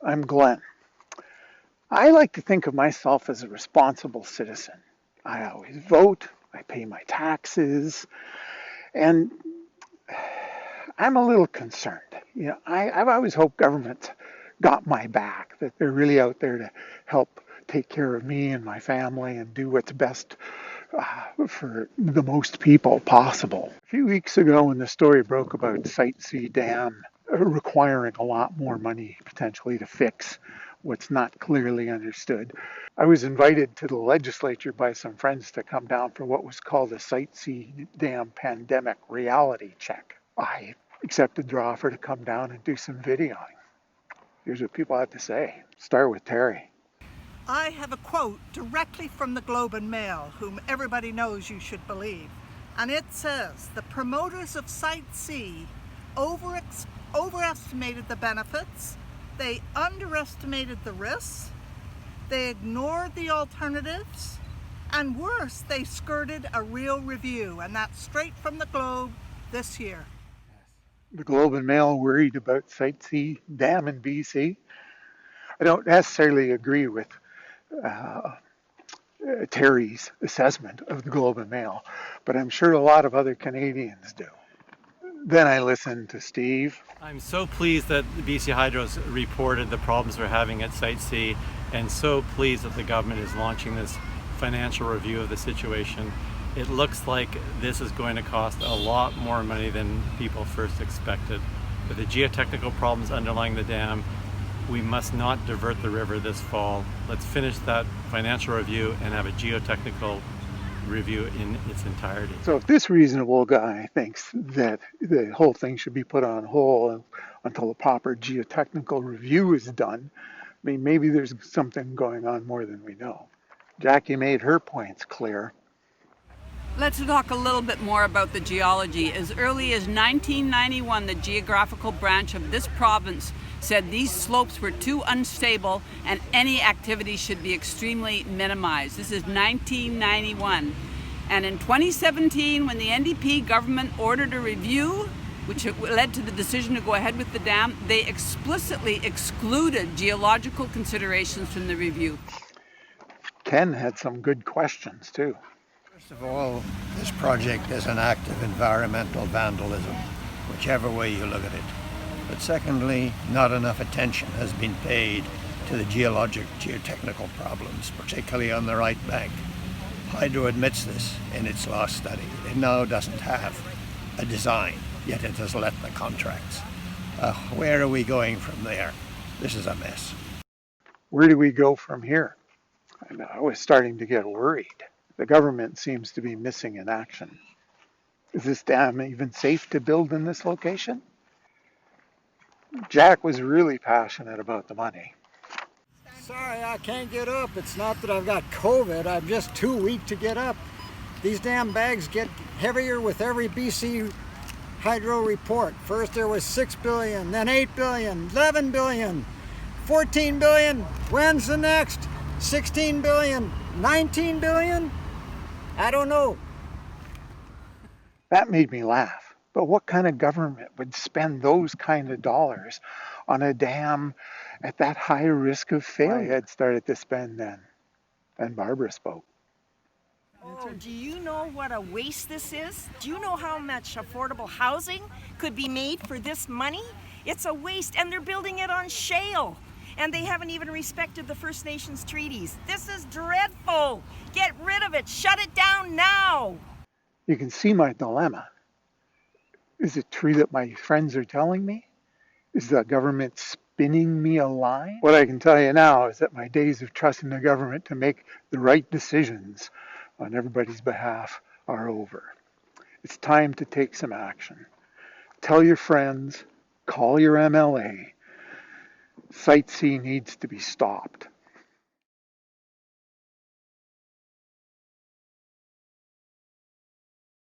I'm Glenn. I like to think of myself as a responsible citizen. I always vote, I pay my taxes, and I'm a little concerned. I've always hoped government got my back, that they're really out there to help take care of me and my family and do what's best for the most people possible. A few weeks ago, when the story broke about Site C Dam requiring a lot more money potentially to fix what's not clearly understood, I was invited to the legislature by some friends to come down for what was called a Site C Dam pandemic reality check. I accepted their offer to come down and do some videoing. Here's what people had to say. Start with Terry. I have a quote directly from the Globe and Mail, whom everybody knows you should believe. And it says, the promoters of Site C overestimated the benefits, they underestimated the risks, they ignored the alternatives, and worse, they skirted a real review. And that's straight from the Globe this year. The Globe and Mail worried about Site C Dam in BC. I don't necessarily agree with Terry's assessment of the Globe and Mail, but I'm sure a lot of other Canadians do. Then I listened to Steve. I'm so pleased that BC Hydro's reported the problems we're having at Site C, and so pleased that the government is launching this financial review of the situation. It looks like this is going to cost a lot more money than people first expected. With the geotechnical problems underlying the dam, we must not divert the river this fall. Let's finish that financial review and have a geotechnical review in its entirety. So if this reasonable guy thinks that the whole thing should be put on hold until the proper geotechnical review is done, I mean, maybe there's something going on more than we know. Jackie made her points clear. Let's talk a little bit more about the geology. As early as 1991, the geographical branch of this province said these slopes were too unstable and any activity should be extremely minimized. This is 1991. And in 2017, when the NDP government ordered a review, which led to the decision to go ahead with the dam, they explicitly excluded geological considerations from the review. Ken had some good questions too. First of all, this project is an act of environmental vandalism, whichever way you look at it. But secondly, not enough attention has been paid to the geotechnical problems, particularly on the right bank. Hydro admits this in its last study. It now doesn't have a design, yet it has let the contracts. Where are we going from there? This is a mess. Where do we go from here? I was starting to get worried. The government seems to be missing in action. Is this dam even safe to build in this location? Jack was really passionate about the money. Sorry, I can't get up. It's not that I've got COVID. I'm just too weak to get up. These damn bags get heavier with every BC Hydro report. First there was 6 billion, then 8 billion, 11 billion, 14 billion. When's the next? 16 billion, 19 billion? I don't know. That made me laugh. But what kind of government would spend those kind of dollars on a dam at that high risk of failure? I had started to spend then. Then Barbara spoke. Oh, do you know what a waste this is? Do you know how much affordable housing could be made for this money? It's a waste, and they're building it on shale. And they haven't even respected the First Nations treaties. This is dreadful. Get rid of it. Shut it down now. You can see my dilemma. Is it true that my friends are telling me? Is the government spinning me a lie? What I can tell you now is that my days of trusting the government to make the right decisions on everybody's behalf are over. It's time to take some action. Tell your friends, call your MLA. Site C needs to be stopped.